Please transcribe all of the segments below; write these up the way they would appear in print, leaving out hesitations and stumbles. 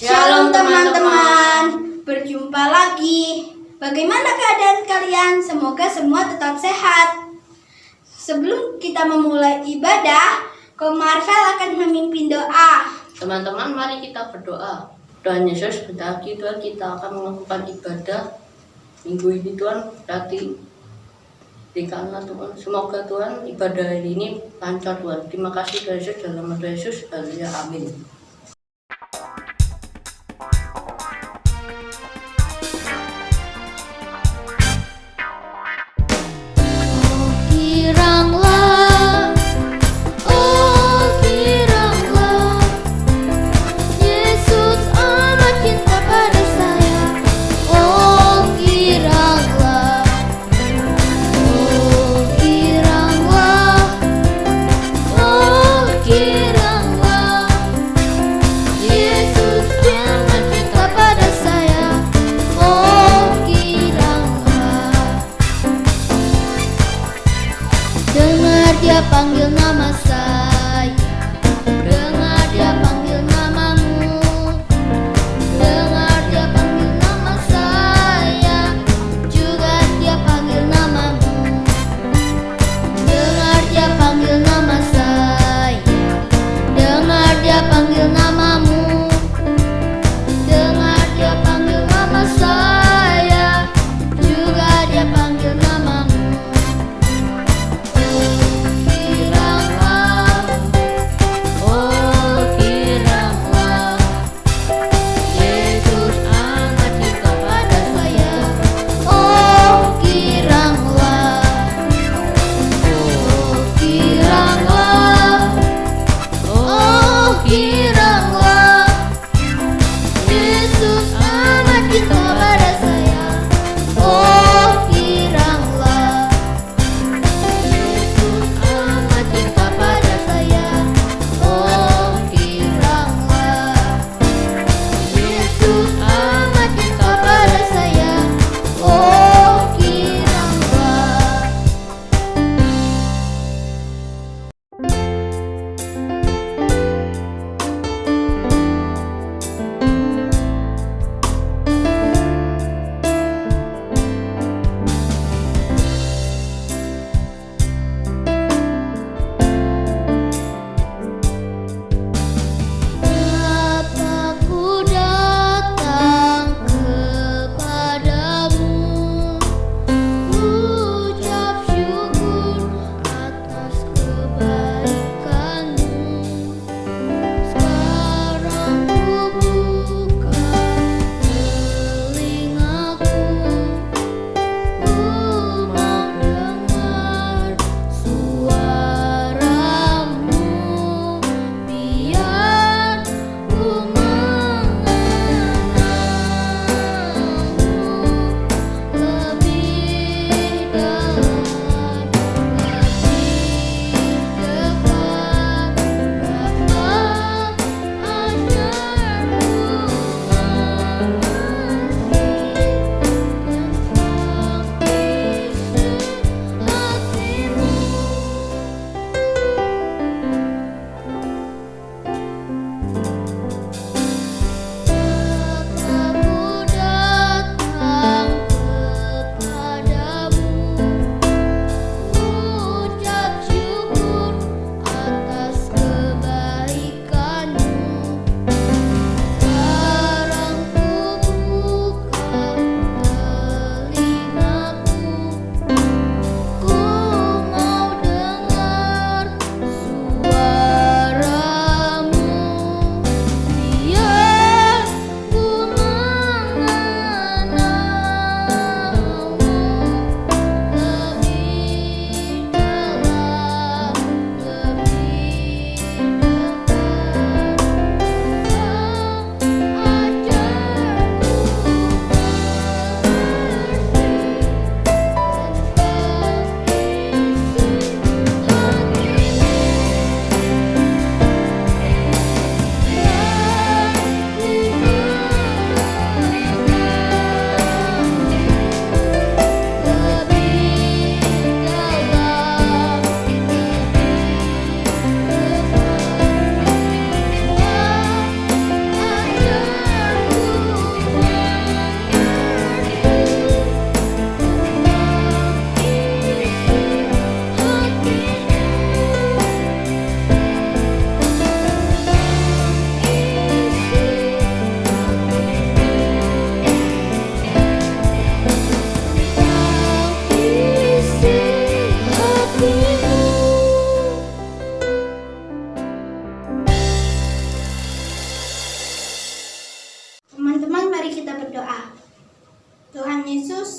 Shalom teman-teman, berjumpa lagi. Bagaimana keadaan kalian? Semoga semua tetap sehat. Sebelum kita memulai ibadah, Ko Marvel akan memimpin doa. Teman-teman, mari kita berdoa. Tuhan Yesus, bentar lagi Tuhan kita akan melakukan ibadah minggu ini. Tuhan berarti berikanlah Tuhan. Semoga Tuhan ibadah hari ini lancar Tuhan. Terima kasih Tuhan Yesus, dalam nama Tuhan Yesus. Haleluya, amin.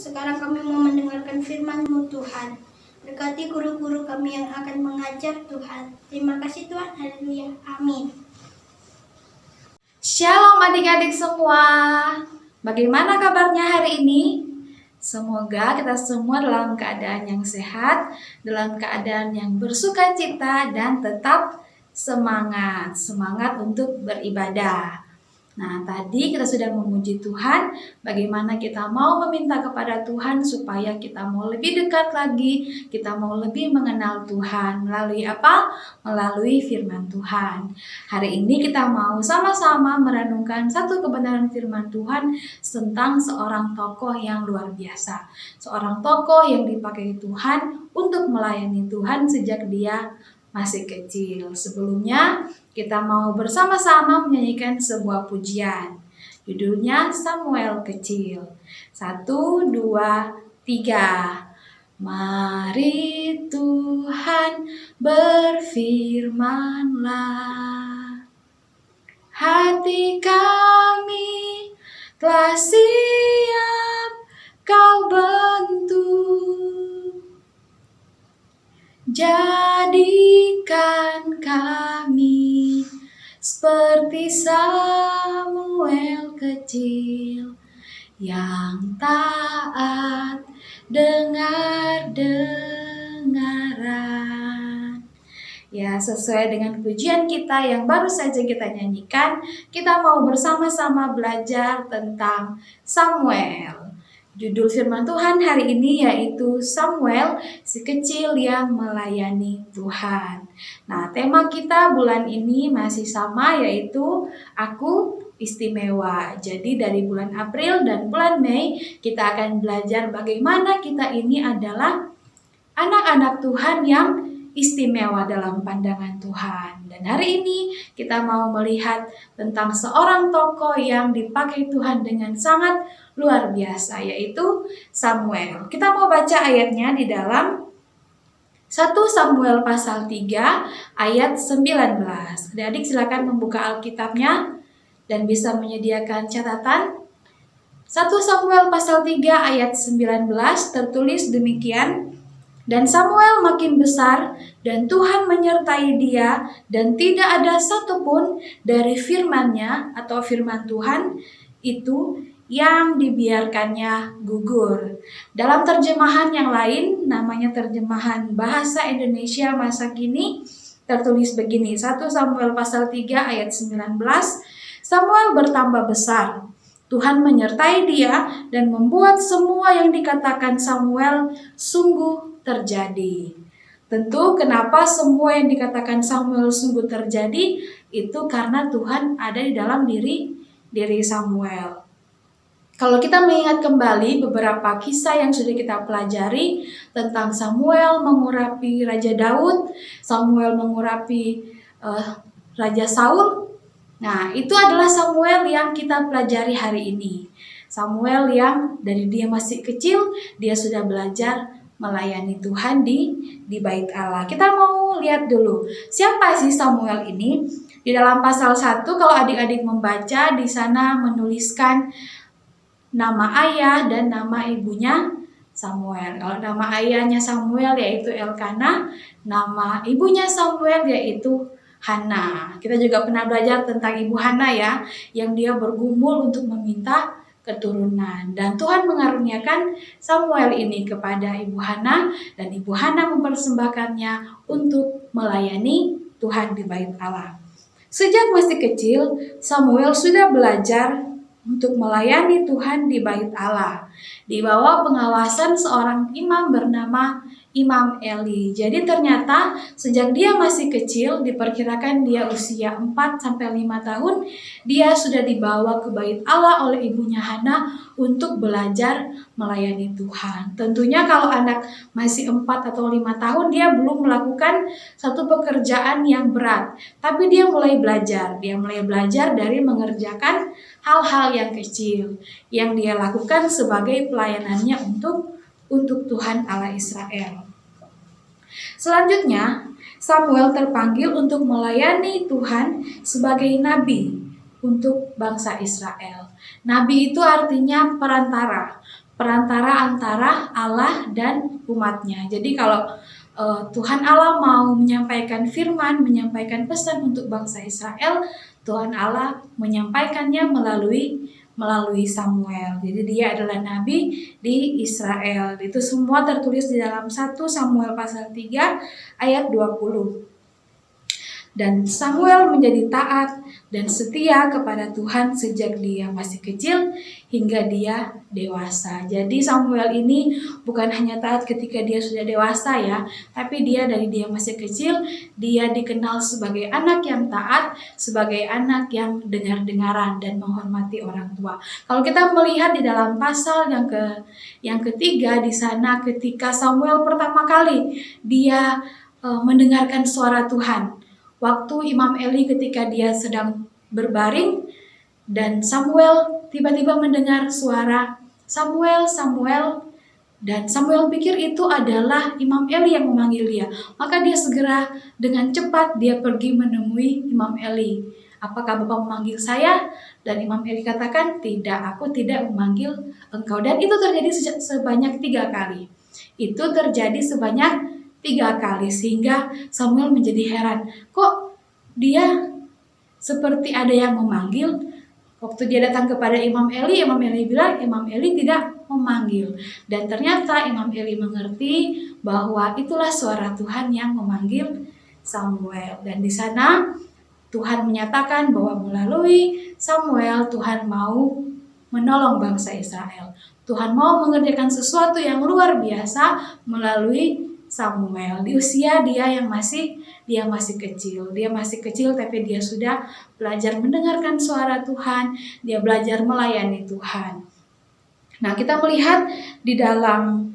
sekarang kami mau mendengarkan firman-Mu Tuhan. Berkati guru-guru kami yang akan mengajar Tuhan. Terima kasih Tuhan, haleluya, amin. Shalom adik-adik semua. Bagaimana kabarnya hari ini? Semoga kita semua dalam keadaan yang sehat, dalam keadaan yang bersukacita dan tetap semangat untuk beribadah. Nah, tadi kita sudah memuji Tuhan, bagaimana kita mau meminta kepada Tuhan supaya kita mau lebih dekat lagi, kita mau lebih mengenal Tuhan. Melalui apa? Melalui firman Tuhan. Hari ini kita mau sama-sama merenungkan satu kebenaran firman Tuhan tentang seorang tokoh yang luar biasa. Seorang tokoh yang dipakai Tuhan untuk melayani Tuhan sejak dia masih kecil. Sebelumnya kita mau bersama-sama menyanyikan sebuah pujian. Judulnya Samuel Kecil. 1, 2, 3. Mari Tuhan berfirmanlah. Hati kami telah siap Kau bentuk. Jadikan kami seperti Samuel kecil yang taat dengar-dengaran. Ya, sesuai dengan pujian kita yang baru saja kita nyanyikan, kita mau bersama-sama belajar tentang Samuel. Judul firman Tuhan hari ini yaitu Samuel, si kecil yang melayani Tuhan. Nah, tema kita bulan ini masih sama, yaitu Aku Istimewa. Jadi dari bulan April dan bulan Mei kita akan belajar bagaimana kita ini adalah anak-anak Tuhan yang istimewa dalam pandangan Tuhan. Dan hari ini kita mau melihat tentang seorang tokoh yang dipakai Tuhan dengan sangat luar biasa, yaitu Samuel. Kita mau baca ayatnya di dalam 1 Samuel pasal 3 ayat 19. Adik-adik silakan membuka Alkitabnya dan bisa menyediakan catatan. 1 Samuel pasal 3 ayat 19 tertulis demikian. Dan Samuel makin besar, dan Tuhan menyertai dia, dan tidak ada satupun dari firman-Nya atau firman Tuhan itu yang dibiarkannya gugur. Dalam terjemahan yang lain, namanya terjemahan bahasa Indonesia masa kini, tertulis begini, 1 Samuel pasal 3 ayat 19, Samuel bertambah besar. Tuhan menyertai dia dan membuat semua yang dikatakan Samuel sungguh terjadi. Tentu kenapa semua yang dikatakan Samuel sungguh terjadi, itu karena Tuhan ada di dalam diri Samuel. Kalau kita mengingat kembali beberapa kisah yang sudah kita pelajari tentang Samuel mengurapi Raja Daud, Samuel mengurapi Raja Saul. Nah, itu adalah Samuel yang kita pelajari hari ini. Samuel yang dari dia masih kecil, dia sudah belajar melayani Tuhan di bait Allah. Kita mau lihat dulu, siapa sih Samuel ini? Di dalam pasal 1, kalau adik-adik membaca, di sana menuliskan nama ayah dan nama ibunya Samuel. Kalau nama ayahnya Samuel yaitu Elkana, nama ibunya Samuel yaitu Hana. Kita juga pernah belajar tentang ibu Hana ya, yang dia bergumul untuk meminta keturunan. Dan Tuhan mengaruniakan Samuel ini kepada ibu Hana, dan ibu Hana mempersembahkannya untuk melayani Tuhan di bait Allah. Sejak masih kecil, Samuel sudah belajar untuk melayani Tuhan di bait Allah, di bawah pengawasan seorang imam bernama Imam Eli. Jadi ternyata sejak dia masih kecil, diperkirakan dia usia 4-5 tahun, dia sudah dibawa ke bait Allah oleh ibunya Hana untuk belajar melayani Tuhan. Tentunya kalau anak masih 4 atau 5 tahun, dia belum melakukan satu pekerjaan yang berat. Tapi dia mulai belajar. Dia mulai belajar dari mengerjakan hal-hal yang kecil yang dia lakukan sebagai pelayanannya untuk Tuhan Allah Israel. Selanjutnya, Samuel terpanggil untuk melayani Tuhan sebagai nabi untuk bangsa Israel. Nabi itu artinya perantara. perantara antara Allah dan umatnya. Jadi kalau Tuhan Allah mau menyampaikan firman, menyampaikan pesan untuk bangsa Israel, Tuhan Allah menyampaikannya melalui Samuel. Jadi dia adalah nabi di Israel. Itu semua tertulis di dalam 1 Samuel pasal 3 ayat 20. Dan Samuel menjadi taat dan setia kepada Tuhan sejak dia masih kecil hingga dia dewasa. Jadi Samuel ini bukan hanya taat ketika dia sudah dewasa ya, tapi dia dari dia masih kecil, dia dikenal sebagai anak yang taat, sebagai anak yang dengar-dengaran dan menghormati orang tua. Kalau kita melihat di dalam pasal yang ketiga di sana, ketika Samuel pertama kali dia mendengarkan suara Tuhan. Waktu Imam Eli ketika dia sedang berbaring dan Samuel tiba-tiba mendengar suara Samuel, Samuel, dan Samuel pikir itu adalah Imam Eli yang memanggil dia. Maka dia segera dengan cepat dia pergi menemui Imam Eli. Apakah Bapak memanggil saya? Dan Imam Eli katakan, tidak, aku tidak memanggil engkau. Dan itu terjadi sebanyak 3 kali. Itu terjadi sebanyak 3 kali sehingga Samuel menjadi heran. Kok dia seperti ada yang memanggil? Waktu dia datang kepada Imam Eli bilang Imam Eli tidak memanggil. Dan ternyata Imam Eli mengerti bahwa itulah suara Tuhan yang memanggil Samuel. Dan di sana Tuhan menyatakan bahwa melalui Samuel Tuhan mau menolong bangsa Israel. Tuhan mau mengerjakan sesuatu yang luar biasa melalui Samuel. Di usia dia masih kecil. Dia masih kecil tapi dia sudah belajar mendengarkan suara Tuhan. Dia belajar melayani Tuhan. Nah, kita melihat di dalam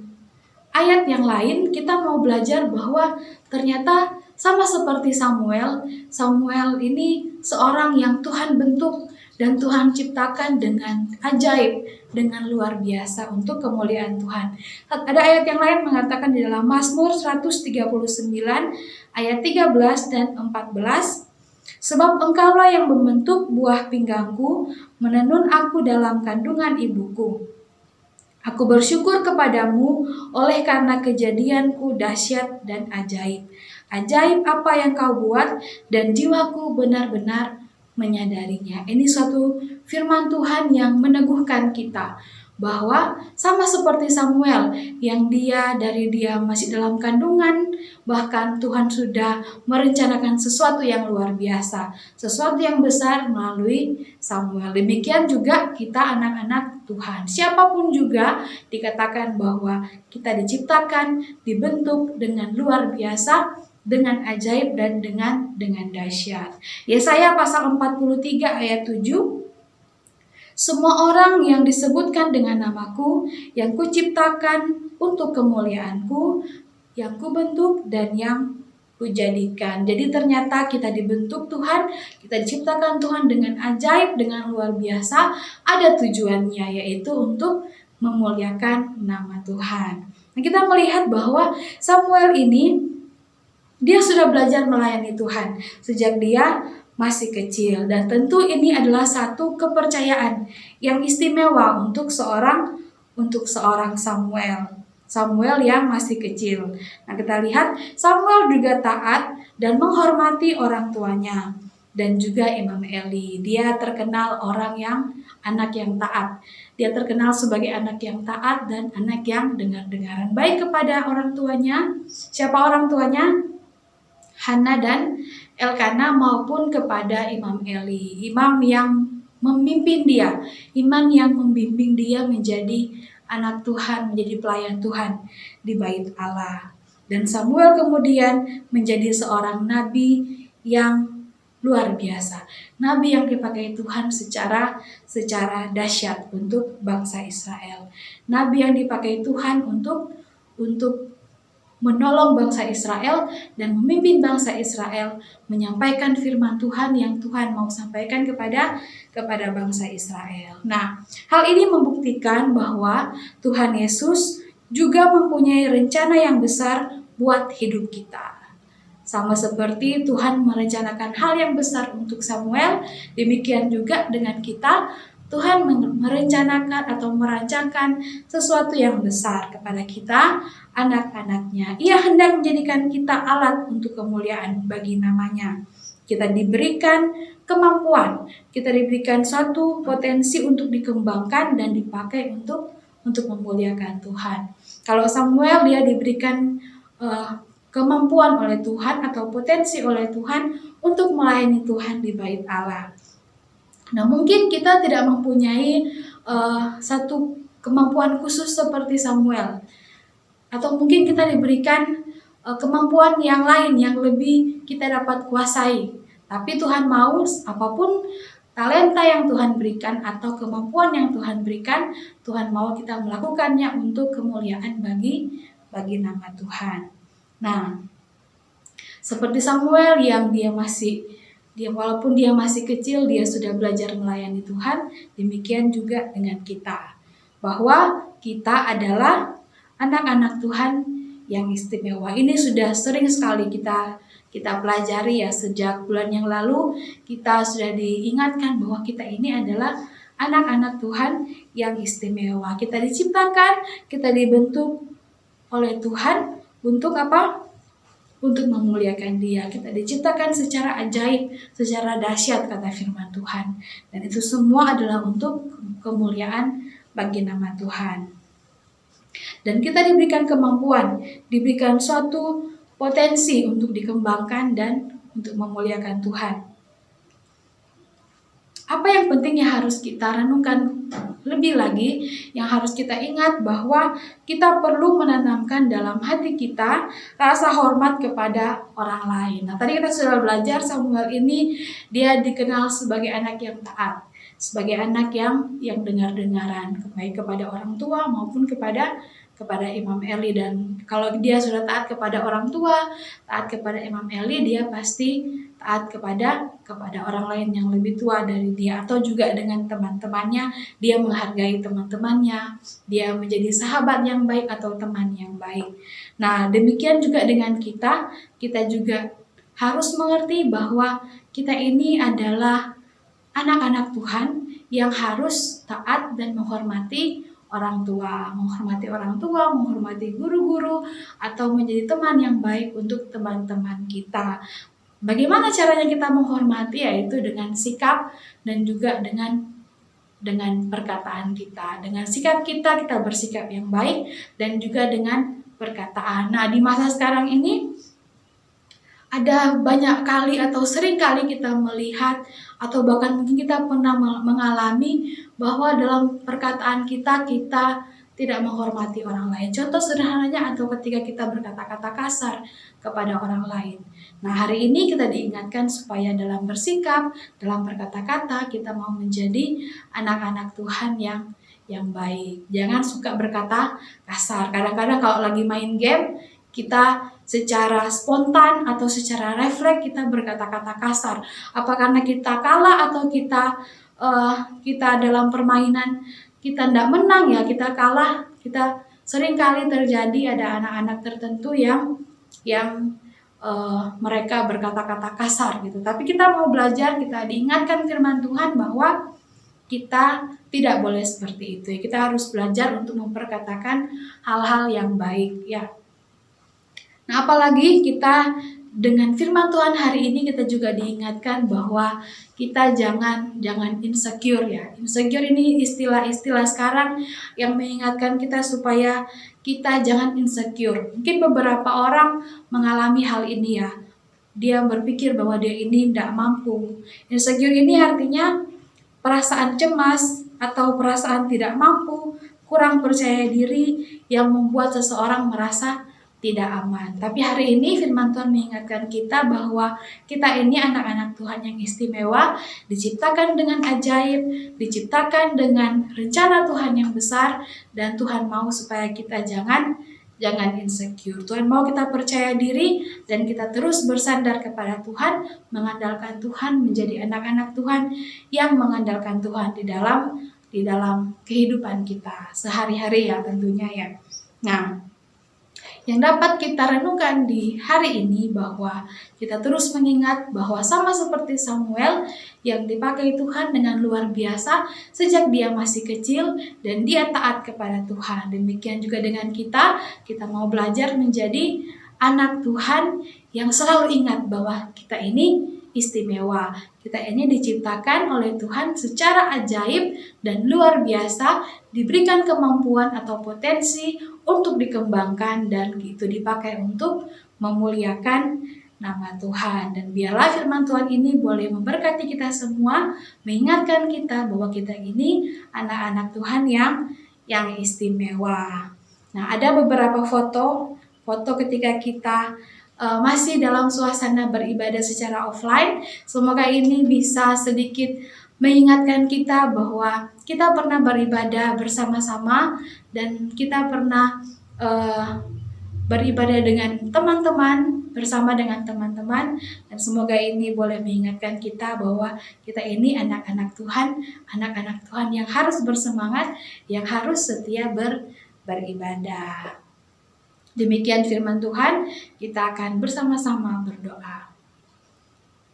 ayat yang lain kita mau belajar bahwa ternyata sama seperti Samuel. Samuel ini seorang yang Tuhan bentuk dan Tuhan ciptakan dengan ajaib, dengan luar biasa untuk kemuliaan Tuhan. Ada ayat yang lain mengatakan di dalam Mazmur 139 ayat 13 dan 14. Sebab engkaulah yang membentuk buah pinggangku, menenun aku dalam kandungan ibuku. Aku bersyukur kepadamu oleh karena kejadianku dahsyat dan ajaib. Ajaib apa yang kau buat dan jiwaku benar-benar menyadarinya. Ini suatu firman Tuhan yang meneguhkan kita bahwa sama seperti Samuel yang dari dia masih dalam kandungan, bahkan Tuhan sudah merencanakan sesuatu yang luar biasa, sesuatu yang besar melalui Samuel. Demikian juga kita anak-anak Tuhan. Siapapun juga dikatakan bahwa kita diciptakan, dibentuk dengan luar biasa, dengan ajaib dan dengan dahsyat. Yesaya pasal 43 ayat 7. Semua orang yang disebutkan dengan namaku, yang kuciptakan untuk kemuliaanku, yang kubentuk dan yang kujadikan. Jadi ternyata kita dibentuk Tuhan, kita diciptakan Tuhan dengan ajaib, dengan luar biasa. Ada tujuannya, yaitu untuk memuliakan nama Tuhan. Nah, kita melihat bahwa Samuel ini dia sudah belajar melayani Tuhan sejak dia masih kecil. Dan tentu ini adalah satu kepercayaan yang istimewa untuk seorang Samuel. Samuel yang masih kecil. Nah, kita lihat Samuel juga taat dan menghormati orang tuanya. Dan juga Imam Eli. Dia terkenal anak yang taat. Dia terkenal sebagai anak yang taat dan anak yang dengar-dengaran. Baik kepada orang tuanya. Siapa orang tuanya? Hana dan Elkana, maupun kepada Imam Eli, imam yang memimpin dia, imam yang membimbing dia menjadi anak Tuhan, menjadi pelayan Tuhan di bait Allah. Dan Samuel kemudian menjadi seorang nabi yang luar biasa, nabi yang dipakai Tuhan secara dahsyat untuk bangsa Israel, nabi yang dipakai Tuhan untuk menolong bangsa Israel dan memimpin bangsa Israel menyampaikan firman Tuhan yang Tuhan mau sampaikan kepada bangsa Israel. Nah, hal ini membuktikan bahwa Tuhan Yesus juga mempunyai rencana yang besar buat hidup kita. Sama seperti Tuhan merencanakan hal yang besar untuk Samuel, demikian juga dengan kita Tuhan merencanakan atau merancangkan sesuatu yang besar kepada kita, anak-anaknya. Ia hendak menjadikan kita alat untuk kemuliaan bagi namanya. Kita diberikan kemampuan, kita diberikan suatu potensi untuk dikembangkan dan dipakai untuk memuliakan Tuhan. Kalau Samuel, dia diberikan kemampuan oleh Tuhan atau potensi oleh Tuhan untuk melayani Tuhan di bait Allah. Nah, mungkin kita tidak mempunyai satu kemampuan khusus seperti Samuel, atau mungkin kita diberikan kemampuan yang lain yang lebih kita dapat kuasai. Tapi Tuhan mau apapun talenta yang Tuhan berikan atau kemampuan yang Tuhan berikan, Tuhan mau kita melakukannya untuk kemuliaan bagi nama Tuhan. Nah, seperti Samuel yang walaupun dia masih kecil, dia sudah belajar melayani Tuhan. Demikian juga dengan kita, bahwa kita adalah anak-anak Tuhan yang istimewa. Ini sudah sering sekali kita pelajari ya, sejak bulan yang lalu kita sudah diingatkan bahwa kita ini adalah anak-anak Tuhan yang istimewa. Kita diciptakan, kita dibentuk oleh Tuhan untuk apa? Untuk memuliakan Dia. Kita diciptakan secara ajaib, secara dahsyat, kata firman Tuhan. Dan itu semua adalah untuk kemuliaan bagi nama Tuhan. Dan kita diberikan kemampuan, diberikan suatu potensi untuk dikembangkan dan untuk memuliakan Tuhan. Apa yang penting yang harus kita renungkan lebih lagi, yang harus kita ingat bahwa kita perlu menanamkan dalam hati kita rasa hormat kepada orang lain. Nah, tadi kita sudah belajar Samuel ini dia dikenal sebagai anak yang taat, sebagai anak yang dengar-dengaran, baik kepada orang tua maupun kepada Imam Eli. Dan kalau dia sudah taat kepada orang tua, taat kepada Imam Eli, dia pasti taat kepada orang lain yang lebih tua dari dia, atau juga dengan teman-temannya, dia menghargai teman-temannya, dia menjadi sahabat yang baik atau teman yang baik. Nah, demikian juga dengan kita juga harus mengerti bahwa kita ini adalah anak-anak Tuhan yang harus taat dan menghormati orang tua, menghormati guru-guru, atau menjadi teman yang baik untuk teman-teman kita. Bagaimana caranya kita menghormati? Yaitu dengan sikap dan juga dengan perkataan kita. Dengan sikap kita bersikap yang baik, dan juga dengan perkataan. Nah, di masa sekarang ini ada banyak kali atau sering kali kita melihat, atau bahkan mungkin kita pernah mengalami bahwa dalam perkataan kita tidak menghormati orang lain. Contoh sederhananya, atau ketika kita berkata-kata kasar kepada orang lain. Nah, hari ini kita diingatkan supaya dalam bersikap, dalam berkata-kata, kita mau menjadi anak-anak Tuhan yang baik. Jangan suka berkata kasar. Kadang-kadang kalau lagi main game, kita secara spontan atau secara refleks kita berkata-kata kasar. Apa karena kita kalah, atau kita dalam permainan kita tidak menang ya, kita kalah. Kita sering kali terjadi ada anak-anak tertentu yang mereka berkata-kata kasar gitu. Tapi kita mau belajar, kita diingatkan firman Tuhan bahwa kita tidak boleh seperti itu. Kita harus belajar untuk memperkatakan hal-hal yang baik ya. Nah, apalagi kita dengan firman Tuhan hari ini kita juga diingatkan bahwa kita jangan insecure ya. Insecure ini istilah-istilah sekarang yang mengingatkan kita supaya kita jangan insecure. Mungkin beberapa orang mengalami hal ini ya. Dia berpikir bahwa dia ini tidak mampu. Insecure ini artinya perasaan cemas atau perasaan tidak mampu, kurang percaya diri yang membuat seseorang merasa tidak aman. Tapi hari ini firman Tuhan mengingatkan kita bahwa kita ini anak-anak Tuhan yang istimewa, diciptakan dengan ajaib, diciptakan dengan rencana Tuhan yang besar, dan Tuhan mau supaya kita jangan insecure. Tuhan mau kita percaya diri dan kita terus bersandar kepada Tuhan, mengandalkan Tuhan, menjadi anak-anak Tuhan yang mengandalkan Tuhan di dalam kehidupan kita sehari-hari ya tentunya ya. Nah, yang dapat kita renungkan di hari ini bahwa kita terus mengingat bahwa sama seperti Samuel yang dipakai Tuhan dengan luar biasa sejak dia masih kecil dan dia taat kepada Tuhan. Demikian juga dengan kita mau belajar menjadi anak Tuhan yang selalu ingat bahwa kita ini istimewa. Kita ini diciptakan oleh Tuhan secara ajaib dan luar biasa, diberikan kemampuan atau potensi untuk dikembangkan dan itu dipakai untuk memuliakan nama Tuhan. Dan biarlah firman Tuhan ini boleh memberkati kita semua, mengingatkan kita bahwa kita ini anak-anak Tuhan yang istimewa. Nah, ada beberapa foto ketika kita masih dalam suasana beribadah secara offline. Semoga ini bisa sedikit mengingatkan kita bahwa kita pernah beribadah bersama-sama dan kita pernah beribadah dengan teman-teman, bersama dengan teman-teman, dan semoga ini boleh mengingatkan kita bahwa kita ini anak-anak Tuhan yang harus bersemangat, yang harus setia beribadah. Demikian firman Tuhan, kita akan bersama-sama berdoa.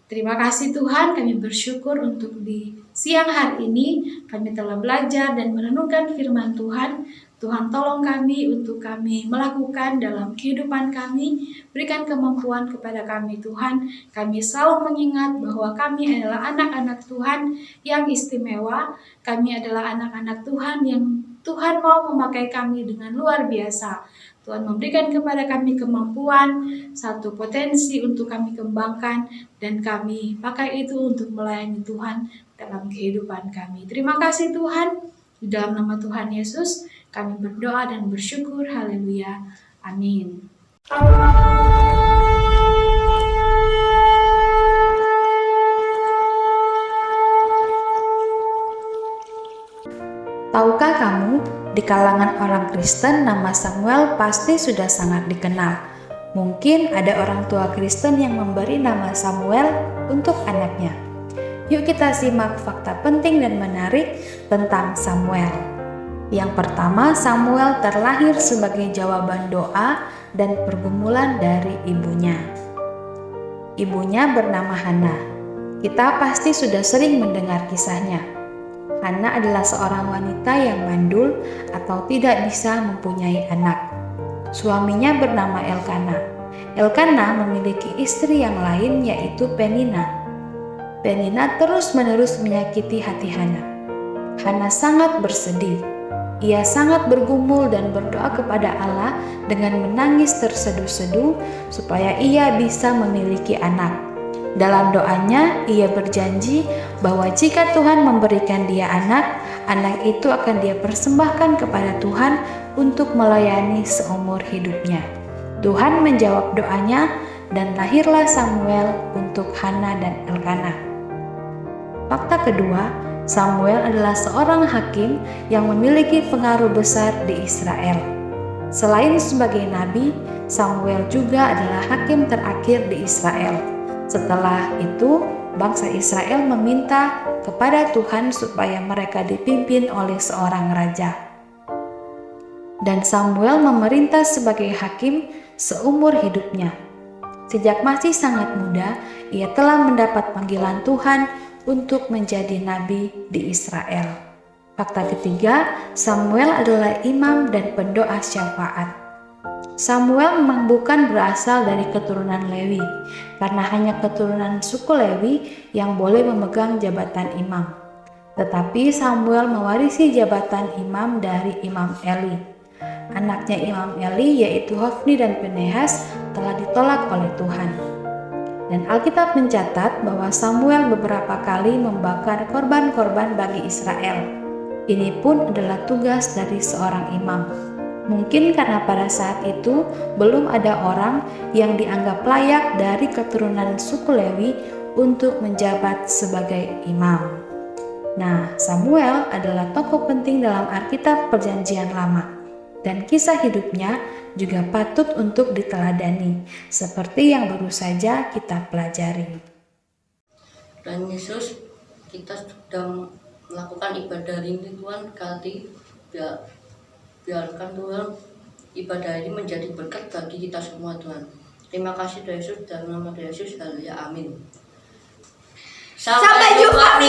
Terima kasih Tuhan, kami bersyukur untuk di siang hari ini kami telah belajar dan merenungkan firman Tuhan. Tuhan tolong kami untuk kami melakukan dalam kehidupan kami, berikan kemampuan kepada kami Tuhan. Kami selalu mengingat bahwa kami adalah anak-anak Tuhan yang istimewa. Kami adalah anak-anak Tuhan yang Tuhan mau memakai kami dengan luar biasa. Tuhan memberikan kepada kami kemampuan, satu potensi untuk kami kembangkan, dan kami pakai itu untuk melayani Tuhan dalam kehidupan kami. Terima kasih Tuhan, di dalam nama Tuhan Yesus, kami berdoa dan bersyukur, haleluya, amin. Tahukah kamu, di kalangan orang Kristen nama Samuel pasti sudah sangat dikenal. Mungkin ada orang tua Kristen yang memberi nama Samuel untuk anaknya. Yuk kita simak fakta penting dan menarik tentang Samuel. Yang pertama, Samuel terlahir sebagai jawaban doa dan pergumulan dari ibunya. Ibunya bernama Hana. Kita pasti sudah sering mendengar kisahnya. Hana adalah seorang wanita yang mandul atau tidak bisa mempunyai anak. Suaminya bernama Elkana. Elkana memiliki istri yang lain yaitu Penina. Penina terus-menerus menyakiti hati Hana. Hana sangat bersedih. Ia sangat bergumul dan berdoa kepada Allah dengan menangis terseduh-seduh supaya ia bisa memiliki anak. Dalam doanya, ia berjanji bahwa jika Tuhan memberikan dia anak itu akan dia persembahkan kepada Tuhan untuk melayani seumur hidupnya. Tuhan menjawab doanya dan lahirlah Samuel untuk Hana dan Elkana. Fakta kedua, Samuel adalah seorang hakim yang memiliki pengaruh besar di Israel. Selain sebagai nabi, Samuel juga adalah hakim terakhir di Israel. Setelah itu, bangsa Israel meminta kepada Tuhan supaya mereka dipimpin oleh seorang raja. Dan Samuel memerintah sebagai hakim seumur hidupnya. Sejak masih sangat muda, ia telah mendapat panggilan Tuhan untuk menjadi nabi di Israel. Fakta ketiga, Samuel adalah imam dan pendoa syafaat. Samuel memang bukan berasal dari keturunan Lewi, karena hanya keturunan suku Lewi yang boleh memegang jabatan imam. Tetapi Samuel mewarisi jabatan imam dari Imam Eli. Anaknya Imam Eli yaitu Hofni dan Pinehas telah ditolak oleh Tuhan. Dan Alkitab mencatat bahwa Samuel beberapa kali membakar korban-korban bagi Israel. Ini pun adalah tugas dari seorang imam. Mungkin karena pada saat itu belum ada orang yang dianggap layak dari keturunan suku Lewi untuk menjabat sebagai imam. Nah, Samuel adalah tokoh penting dalam Alkitab Perjanjian Lama, dan kisah hidupnya juga patut untuk diteladani, seperti yang baru saja kita pelajari. Dan Yesus, kita sedang melakukan ibadah ini Tuhan, biarkan Tuhan ibadah ini menjadi berkat bagi kita semua Tuhan. Terima kasih Tuhan Yesus, dalam nama Tuhan Yesus, haleluya, amin. Sampai jumpa